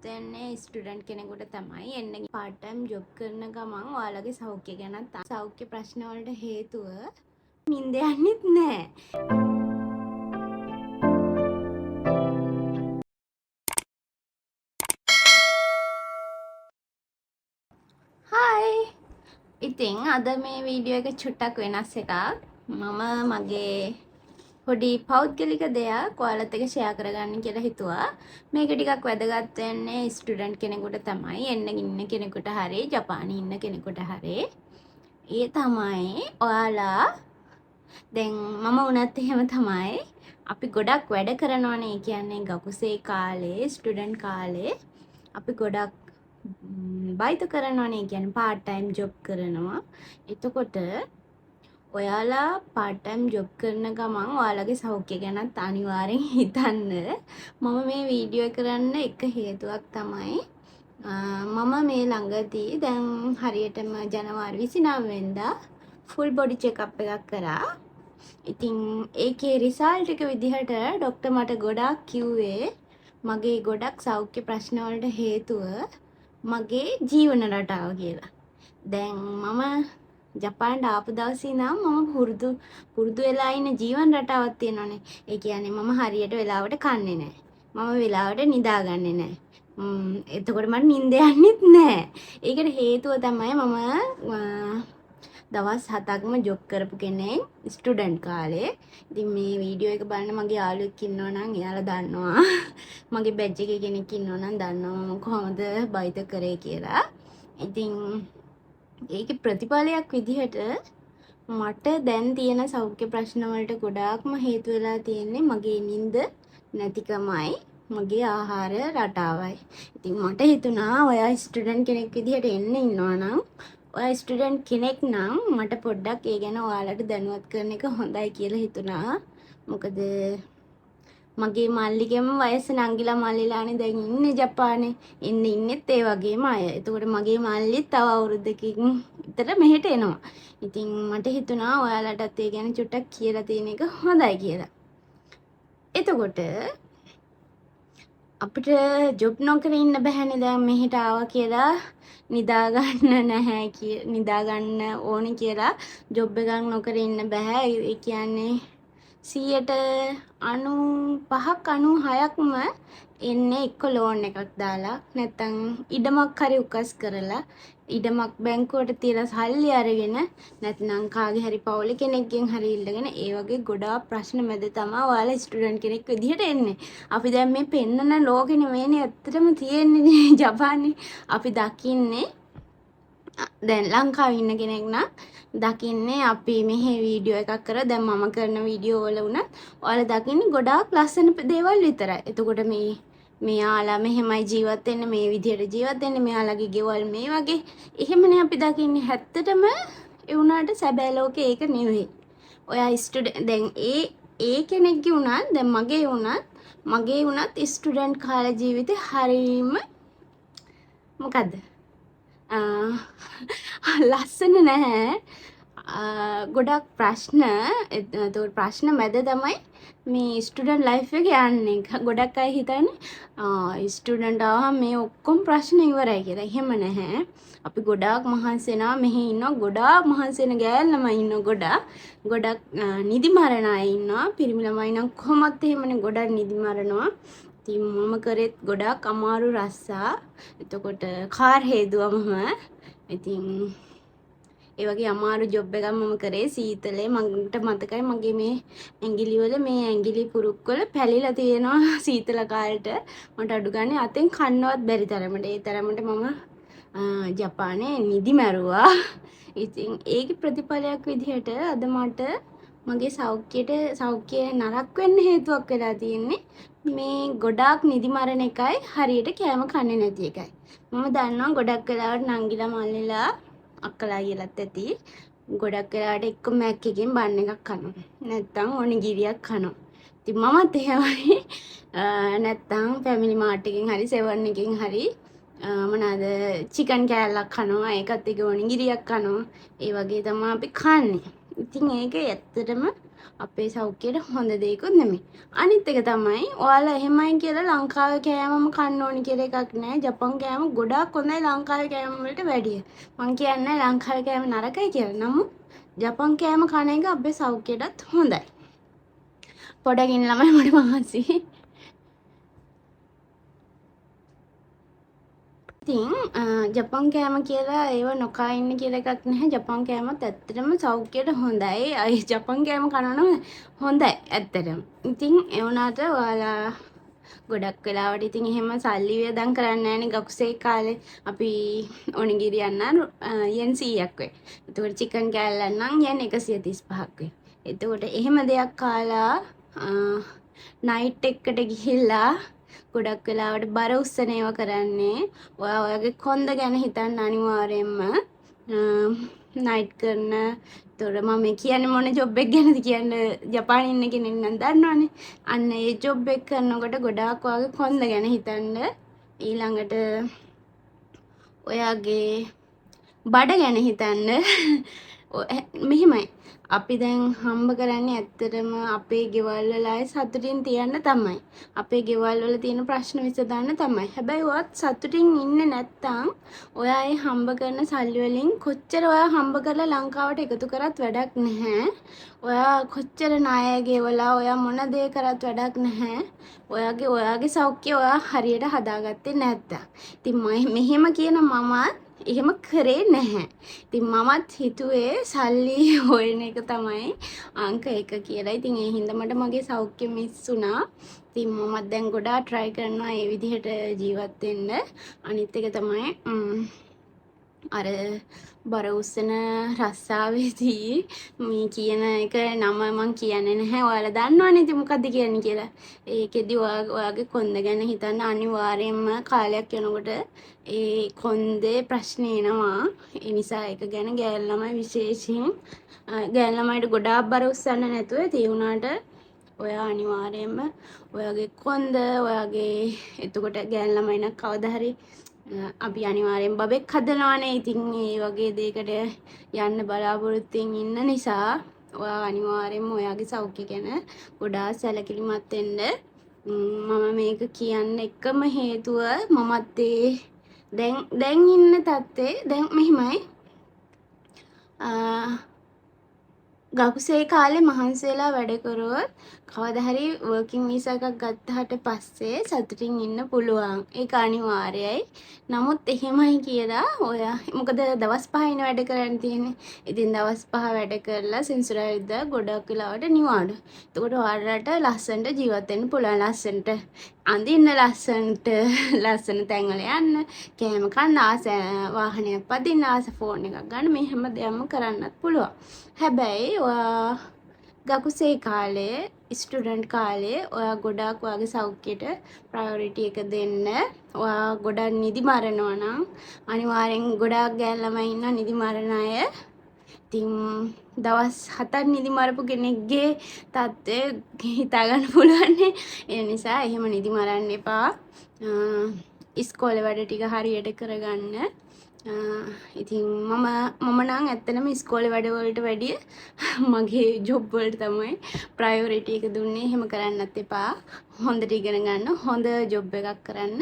වෙන්නේ ස්ටුඩන්ට් කෙනෙකුට තමයි එන්න part time job කරන ගමන් ඔයාලගේ සෞඛ්‍ය ගැනත් සෞඛ්‍ය ප්‍රශ්න වලට හේතුව නිින්ද යන්නෙත් නැහැ. Hi. ඉතින් අද මේ වීඩියෝ එක චුට්ටක් වෙනස් එකක්. මම මගේ පොඩි පෞද්ගලික දෙයක් ඔයාලත් එක්ක ෂෙයා කරගන්න කියලා හිතුවා. මේක ටිකක් වැදගත් වෙන්නේ ස්ටුඩන්ට් කෙනෙකුට තමයි එන්න ඉන්න කෙනෙකුට හරි ජපානයේ ඉන්න කෙනෙකුට හරි. ඒ තමයි ඔයාලා දැන් මම වුණත් එහෙම තමයි. අපි ගොඩක් වැඩ කරනවානේ. ඒ කියන්නේ ගකුසේ කාලේ ස්ටුඩන්ට් කාලේ අපි ගොඩක් බයිත කරනවානේ. ඒ කියන්නේ part time job කරනවා. එතකොට ඔයාලා part time job කරන ගමන් ඔයාලගේ සෞඛ්‍ය ගැනත් අනිවාර්යෙන් හිතන්න. මම මේ වීඩියෝ එක කරන්න එක හේතුවක් තමයි මම මේ ළඟදී දැන් හරියටම ජනවාරි 29 වෙනිදා full body check up එකක් කරා. ඉතින් ඒකේ රිසල්ට් එක විදිහට ડોක්ටර් මට ගොඩක් කිව්වේ මගේ ගොඩක් සෞඛ්‍ය ප්‍රශ්න වලට හේතුව මගේ ජීවන රටාව කියලා. දැන් මම ජපානට ආපු දවසේ ඉඳන් මම පුරුදු වෙලා ඉන්න ජීවන රටාවක් තියෙනවානේ. ඒ කියන්නේ මම හරියට වෙලාවට කන්නේ නැහැ. මම වෙලාවට නිදාගන්නේ නැහැ. එතකොට මට නිින්ද යන්නෙත් නැහැ. ඒකට හේතුව තමයි මම දවස් 7ක්ම ජොබ් කරපු කෙනෙක් ස්ටුඩන්ට් කාලේ. ඉතින් මේ වීඩියෝ එක බලන මගේ යාළුවෙක් ඉන්නවා නම් එයාලා දන්නවා. මගේ බැච් එකේ කෙනෙක් ඉන්නවා නම් දන්නවා මම කොහොමද බයිත කරේ කියලා. ඉතින් ඒකේ ප්‍රතිඵලයක් විදිහට මට දැන් තියෙන සෞඛ්‍ය ප්‍රශ්න වලට ගොඩාක්ම හේතු වෙලා තියෙන්නේ මගේ නිින්ද නැතිකමයි මගේ ආහාර රටාවයි. ඉතින් මට හිතුණා ඔයා ස්ටුඩන්ට් කෙනෙක් විදිහට එන්න ඉන්නවා නම් ඔයා ස්ටුඩන්ට් කෙනෙක් නම් මට පොඩ්ඩක් ඒ ගැන ඔයාලට දැනුවත් කරන එක හොඳයි කියලා හිතුණා. මොකද මගේ මල්ලිගෙම වයස නංගිලා මල්ලිලානේ දැන් ඉන්නේ ජපානේ. ඉන්නෙත් ඒ වගේම අය. එතකොට මගේ මල්ලිත් තව අවුරුද්දකින් විතර මෙහෙට එනවා. ඉතින් මට හිතුණා ඔයාලටත් ඒ ගැන චුට්ටක් කියලා තියෙන එක හොඳයි කියලා. එතකොට අපිට ජොබ් නොකර ඉන්න බෑනේ දැන් මෙහෙට ආවා කියලා නිදා ගන්න ඕනේ කියලා ජොබ් එකක් නොකර ඉන්න බෑ. ඒ කියන්නේ 95ක් 96ක්ම එන්නේ එක්ක ලෝන් එකක් දාලා නැත්නම් ඉඩමක් හරි උකස් කරලා ඉඩමක් බැංකුවට තියලා සල්ලි අරගෙන නැත්නම් කාගේ හරි පවුලේ කෙනෙක්ගෙන් හරි ඉල්ලගෙන ඒ වගේ ගොඩාක් ප්‍රශ්න මැද තමයි ඔයාලා ස්ටුඩන්ට් කෙනෙක් විදිහට එන්නේ. අපි දැන් මේ පෙන්නන ලෝකෙ නෙවෙයිනේ ඇත්තටම තියෙන්නේ ජපානේ. අපි දකින්නේ දැන් ලංකාවේ ඉන්න කෙනෙක් නම් දකින්නේ අපි මෙහි වීඩියෝ එකක් කරා දැන් මම කරන වීඩියෝ වල උනත් ඔයාලා දකින්නේ ගොඩාක් ලස්සන දේවල් විතරයි. එතකොට මෙයාලා මෙහෙමයි ජීවත් වෙන්නේ මේ විදිහට ජීවත් වෙන්නේ මෙයාලගේ ගෙවල් මේ වගේ එහෙමනේ අපි දකින්නේ. ඇත්තටම ඒ උනාට සැබෑ ලෝකේ ඒක නෙවෙයි. ඔයා ස්ටුඩන්ට් දැන් ඒ කෙනෙක්ගේ උනත් දැන් මගේ උනත් ස්ටුඩන්ට් කාල ජීවිතේ හරීම මොකද්ද ලස්සන නැහැ. ගොඩක් ප්‍රශ්න ප්‍රශ්න මැද තමයි මේ ස්ටුඩන්ට් ලයිෆ් එක යන්නේ. ගොඩක් අය හිතන්නේ ස්ටුඩන්ට් ආවම මේ ඔක්කොම ප්‍රශ්න ඉවරයි කියලා. එහෙම නැහැ. අපි ගොඩාක් මහන්සි වෙනවා. මෙහි ඉන්නවා ගොඩාක් මහන්සි වෙන ගෑල් ළමයි ඉන්නවා ගොඩක් නිදි මරණ අය ඉන්නවා. පිරිමි ළමයි නම් කොහොමත් එහෙමනේ ගොඩක් නිදි මරනවා. ඉතින් මම කරෙත් ගොඩාක් අමාරු රස්සා. එතකොට කාර් හේදුවම ඉතින් ඒ වගේ අමාරු ජොබ් එකක් මම කරේ සීතලේ. මට මතකයි මගේ මේ ඇඟිලි මේ ඇඟිලි පුරුක් වල පැලිලා තියෙනවා සීතල කාලේට. මට අඩු ගානේ අතෙන් කන්නවත් බැරි තරමට. ඒ තරමට මම ජපානයේ නිදි මැරුවා. ඉතින් ඒකේ ප්‍රතිඵලයක් විදිහට අද මට මගේ සෞඛ්‍යය නරක වෙන්න හේතුවක් වෙලා තියෙන්නේ මේ ගොඩාක් නිදි මරණ එකයි හරියට කෑම කන්නේ නැති එකයි. මම දන්නවා ගොඩක් වෙලාවට නංගිලා මල්ලිලා අක්කලා කියලාත් ඇති ගොඩක් වෙලාවට එක්ක මැක් එකෙන් බන් එකක් කනවා. නැත්තම් ඔනිගිරියක් කනවා. ඉතින් මමත් එහෙමයි. නැත්තම් ෆැමිලි මාර්ට් එකෙන් හරි සෙවන් එකෙන් හරි මොනවාද චිකන් කෑල්ලක් කනවා. ඒකත් එක්ක ඔනිගිරියක් කනවා. ඒ වගේ තමයි අපි කන්නේ. ඉතින් ඒක ඇත්තටම අපේ සෞඛ්‍යයට හොඳ දෙයක්වත් නෙමෙයි. අනිත් එක තමයි ඔයාලා එහෙමයි කියලා ලංකාවේ කෑමම කන්න ඕනි කියලා එකක් නැහැ. ජපන් කෑම ගොඩාක් හොඳයි ලංකාවේ කෑම වලට වැඩිය. මං කියන්නේ ලංකාවේ කෑම නරකයි කියලා. නමුත් ජපන් කෑම කන එක අපේ සෞඛ්‍යයටත් හොඳයි. පොඩක් ඉන්න ළමයි මට මහන්සි. ඉතින් ජපන් කෑම කියලා ඒව නොකා ඉන්න කියලා එකක් නැහැ. ජපන් කෑමත් ඇත්තටම සෞඛ්‍යයට හොඳයි. අය ජපන් කෑම කනවනම් හොඳයි ඇත්තටම. ඉතින් ඒ වුණාට ඔයාලා ගොඩක් වෙලාවට ඉතින් එහෙම සල්ලි වියදම් කරන්නේ නැහැනේ. ගකුසේ කාලේ අපි ඔනිගිරි යන්න yen 100ක් වෙයි. එතකොට චිකන් කෑල්ලක් නම් yen 135ක් වෙයි. එතකොට එහෙම දෙයක් කාලා නයිට් එකකට ගිහිල්ලා ගොඩක් වෙලාවට බර උස්සන ඒවා කරන්නේ ඔයා ඔයාගේ කොන්ද ගැන හිතන්න අනිවාර්යයෙන්ම නයිට් කරන. ඒතකොට මම කියන්නේ මොන ජොබ් එක ගැනද කියන්නේ ජපානයේ ඉන්න කෙනෙක් නම් දන්නවනේ. අන්න ඒ ජොබ් එක කරනකොට ගොඩාක් ඔයාගේ කොන්ද ගැන හිතන්න. ඊළඟට ඔයාගේ බඩ ගැන හිතන්න. මෙහෙමයි අපි දැන් හම්බ කරන්නේ ඇත්තටම අපේ ගෙවල් වල අය සතුටින් තියන්න තමයි. අපේ ගෙවල් වල තියෙන ප්‍රශ්න විසඳන්න තමයි. හැබැයි ඔයත් සතුටින් ඉන්නේ නැත්තම් ඔයා ඒ හම්බ කරන සල්ලි වලින් කොච්චර ඔයා හම්බ කරලා ලංකාවට එකතු කරත් වැඩක් නැහැ. ඔයා කොච්චර ණය ගෙවලා ඔයා මොන දේ කරත් වැඩක් නැහැ. ඔයාගේ සෞඛ්‍යය ඔයා හරියට හදාගත්තේ නැත්තම්. ඉතින් මෙහෙම කියන මමත් එහෙම කරේ නැහැ. ඉතින් මමත් හිතුවේ සල්ලි හොයන එක තමයි අංක 1 කියලා. ඉතින් ඒ හින්දා මට මගේ සෞඛ්‍ය මිස් වුණා. ඉතින් මමත් දැන් ගොඩාක් try කරනවා මේ විදිහට ජීවත් වෙන්න. අනිත් එක තමයි අර බර උස්සන රස්සාවේදී මේ කියන එක නම මං කියන්නේ නැහැ. ඔයාලා දන්නවනේ ඉතින් මොකද්ද කියන්නේ කියලා. ඒකෙදි ඔයාගේ කොන්ද ගැන හිතන්න අනිවාර්යයෙන්ම කාලයක් යනකොට ඒ කොන්දේ ප්‍රශ්න එනවා. ඒ නිසා ඒක ගැන ගෑල් ළමයි විශේෂයෙන් ගෑල් ළමයිට ගොඩාක් බර උස්සන්න නැතුව තියුණාට ඔයා අනිවාර්යයෙන්ම ඔයාගේ කොන්ද ඔයාගේ එතකොට ගෑල් ළමයි නම් කවදා හරි අපි අනිවාර්යෙන් බබෙක් හදනවානේ. ඉතින් ඒ වගේ දෙයකට යන්න බලාපොරොත්තුෙන් ඉන්න නිසා ඔයා අනිවාර්යෙන්ම ඔයාගේ සෞඛ්‍ය ගැන ගොඩාක් සැලකිලිමත් වෙන්න. මම මේක කියන්න එකම හේතුව මමත් දැන් ඉන්න තත්ත්වේ දැන් මෙහිමයි. ගකුසේ කාලේ මහන්සි වෙලා වැඩ කරොත් කවදා හරි වර්කින් වීසා එකක් ගත්තාට පස්සේ සතුටින් ඉන්න පුළුවන්. ඒක අනිවාර්යයි. නමුත් එහෙමයි කියලා ඔයා මොකද දවස් 5යිනේ වැඩ කරන්න තියෙන්නේ. ඉතින් දවස් 5 වැඩ කරලා සෙන්සුරාරිද්දා ගොඩක් වෙලාවට නිවාඩු. එතකොට ඔයාලට ලස්සනට ජීවත් වෙන්න පුළුවන්. ලස්සනට අඳින්න ලස්සන තැන්වල යන්න, කෑම කන්න, ආස වාහනයක් පදින්න, ආස ෆෝන් එකක් ගන්න, මේ හැම දෙයක්ම කරන්නත් පුළුවන්. හැබැයි ඔයා ගකුසේ කාලේ ස්ටුඩන්ට් කාලේ ඔයා ගොඩාක් ඔයාගේ සෞඛ්‍යයට ප්‍රයොරිටි එක දෙන්න. ඔයා ගොඩක් නිදි මරනවා නම් අනිවාර්යෙන් ගොඩාක් ගෑන් ළමයි ඉන්න නිදි මරන අය. ඉතින් දවස් 7ක් නිදි මරපු කෙනෙක්ගේ තත්ත්වය හිතා ගන්න පුළුවන්. ඒ නිසා එහෙම නිදි මරන්න එපා. ඉස්කෝලේ වැඩ ටික හරියට කරගන්න. ඉතින් මම නම් ඇත්තටම ඉස්කෝලේ වැඩවලට වැඩිය මගේ ජොබ් වලට තමයි ප්‍රයොරිටි එක දුන්නේ. එහෙම කරන්නත් එපා. හොඳට ඉගෙන ගන්න, හොඳ ජොබ් එකක් කරන්න.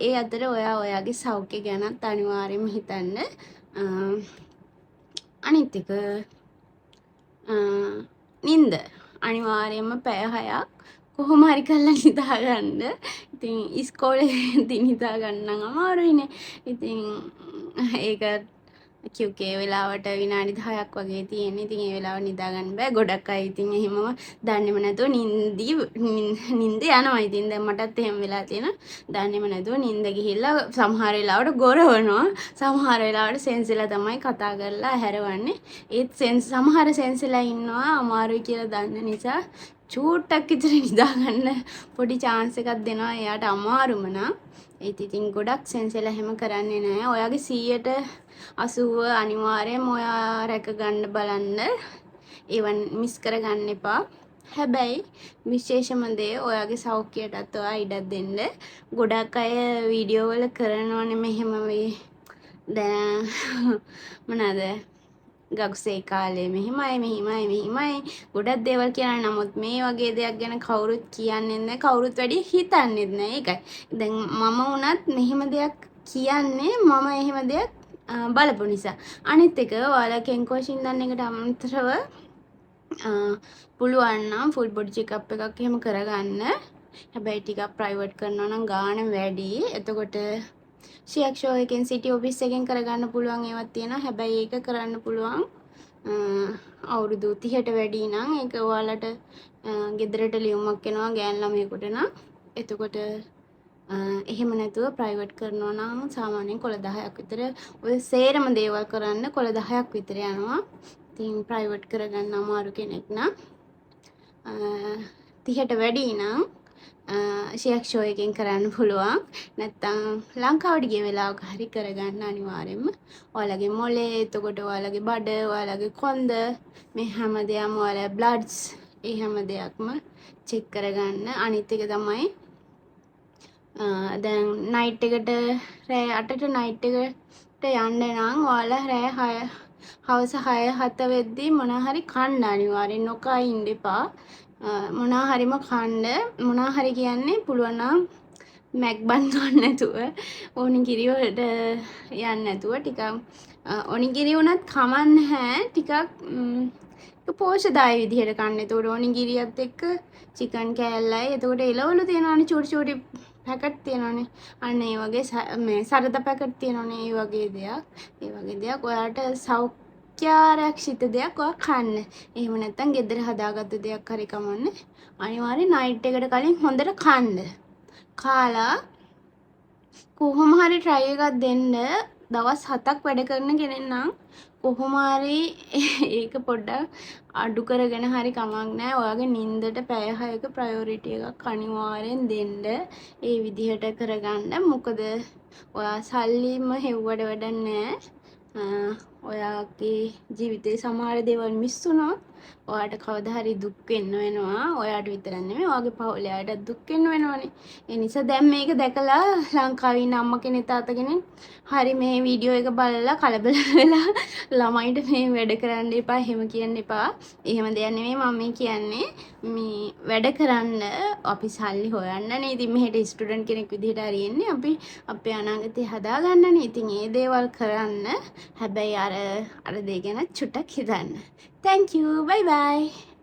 ඒ අතර ඔයාගේ සෞඛ්‍ය ගැනත් අනිවාර්යයෙන්ම හිතන්න. අනිත් එක නිින්ද අනිවාර්යයෙන්ම පැය 6ක් කොහොම හරි කරලා නිදා ගන්න. ඉතින් ඉස්කෝලේදී නිදා ගන්න නම් අමාරුයිනේ. ඉතින් ඒක කිව්කේ වෙලාවට විනාඩි 10ක් වගේ තියෙන. ඉතින් ඒ වෙලාව නිදා ගන්න බෑ. ගොඩක් අය ඉතින් එහෙමම දන්නේම නැතුව නිින්ද යනවා. ඉතින් දැන් මටත් එහෙම වෙලා තියෙනවා. දන්නේම නැතුව නිින්ද ගිහිල්ලා සමහර වෙලාවට ගොරවනවා. සමහර වෙලාවට සෙන්සිලා තමයි කතා කරලා හැරවන්නේ. ඒත් සමහර සෙන්සිලා ඉන්නවා අමාරුයි කියලා දන්න නිසා චූට්ටක් විතර නිදා ගන්න පොඩි chance එකක් දෙනවා. එයාට අමාරුම නම් ඒත් ඉතින් ගොඩක් සෙන්සිලා හැම කරන්නේ නැහැ. ඔයාගේ 180 අනිවාර්යයෙන්ම ඔයා රැක ගන්න බලන්න. ඒවන් මිස් කරගන්න එපා. හැබැයි විශේෂම දේ ඔයාගේ සෞඛ්‍යයටත් ඔයා ඉඩක් දෙන්න. ගොඩක් අය වීඩියෝ වල කරනවනේ මෙහෙම දැන් මොනවාද ගක්සේ කාලේ මෙහිමයි ගොඩක් දේවල් කියනවා. නමුත් මේ වගේ දෙයක් ගැන කවුරුත් කියන්නේ නැහැ. කවුරුත් වැඩි හිතන්නේත් නැහැ. ඒකයි. දැන් මම වුණත් මෙහෙම දෙයක් කියන්නේ මම එහෙම දෙයක් බලපු නිසා. අනිත් එක ඔයාලා කෙන්කෝෂින් දන්න එකට අමතරව පුළුවන් නම් ෆුල් බොඩි චෙකප් එකක් එහෙම කරගන්න. හැබැයි ටිකක් ප්‍රයිවට් කරනවා නම් ගාණ වැඩි. එතකොට ෂියක්ෂෝ එකෙන් සිටි ඔෆිස් එකෙන් කරගන්න පුළුවන් ඒවත් තියෙනවා. හැබැයි ඒක කරන්න පුළුවන් අවුරුදු 30ට වැඩි නම් ඒක ඔයාලට ගෙදරට ලියුමක් එනවා ගෑන් ළමයෙකුට නම්. එතකොට එහෙම නැතුව ප්‍රයිවට් කරනවා නම් සාමාන්‍යයෙන් කොළ 10ක් විතර ඔය සේරම දේවල් කරන්න කොළ 10ක් විතර යනවා. ඉතින් ප්‍රයිවට් කරගන්න අමාරු කෙනෙක් නම් 30ට වැඩි නම් ෂියක්ෂෝ එකෙන් කරන්න පුළුවන්. නැත්තම් ලංකාවට ගිය වෙලාවක හරි කරගන්න අනිවාර්යෙන්ම. ඔයාලගේ මොලේ, එතකොට ඔයාලගේ බඩ, ඔයාලගේ කොන්ද මේ හැම දෙයක්ම ඔයාලගේ බ්ලඩ්ස් ඒ හැම දෙයක්ම චෙක් කරගන්න. අනිත් එක තමයි දැන් නයිට් එකට රෑ 8ට නයිට් එකට යන්න නම් ඔයාලා රෑ 6 හවස 6-7 වෙද්දී මොනවා හරි කන්න අනිවාර්යෙන් නොකා ඉන්න එපා. මොනවා හරිම කන්න. මොනවා හරි කියන්නේ පුළුවන් නම් මැක් බන් ගන්න නැතුව ඕනිගිරි වලට යන්න නැතුව ටිකක් ඕනිගිරි වුණත් කමන්න නැහැ. ටිකක් පෝෂදායී විදිහට කන්න. එතකොට ඕනිගිරියත් එක්ක චිකන් කෑල්ලයි. එතකොට එළවලු තියෙනවානේ චූටි චූටි පැකට් තියෙනවානේ. අන්න ඒ වගේ මේ සරත පැකට් තියෙනවානේ. ඒ වගේ දෙයක් ඔයාලට සෞඛ්‍යාරක්ෂිත දෙයක් ඔයා කන්න. එහෙම නැත්නම් ගෙදර හදාගත්ත දෙයක් හරි කමන්නේ. අනිවාර්යෙන් නයිට් එකට කලින් හොඳට කන්න. කාලා කොහොම හරි try එකක් දෙන්න. දවස් 7ක් වැඩ කරන කෙනෙක් නම් කොහොම හරි ඒක පොඩ්ඩක් අඩු කරගෙන හරි කමක් නැහැ. ඔයාගේ නිින්දට පැය 6ක ප්‍රයොරිටි එකක් අනිවාර්යෙන් දෙන්න. ඒ විදිහට කරගන්න. මොකද ඔයා සල්ලිම හෙව්වට වැඩක් නැහැ. ඔයාගේ ජීවිතේ සමහර දේවල් මිස් වුණොත් ඔයාට කවදා හරි දුක් වෙන්න වෙනවා. ඔයාට විතරක් නෙමෙයි ඔයාගේ පවුලේ අයටත් දුක් වෙන්න වෙනවනේ. ඒ නිසා දැන් මේක දැකලා ලංකාවේ ඉන්න අම්මා කෙනෙක් තාත්තා කෙනෙක් හරි මේ වීඩියෝ එක බලලා කලබල වෙලා ළමයින්ට මේ වැඩ කරන්න එපා එහෙම කියන්න එපා. එහෙම දෙයක් නෙමෙයි මම කියන්නේ. මේ වැඩ කරන්න අපි සල්ලි හොයන්නනේ. ඉතින් මෙහෙට ස්ටුඩන්ට් කෙනෙක් විදිහට හරි එන්නේ. අපි අපේ අනාගතය හදාගන්නනේ. ඉතින් ඒ දේවල් කරන්න. හැබැයි අර දේ ගැන චුට්ටක් හිතන්න. Thank you. Bye bye.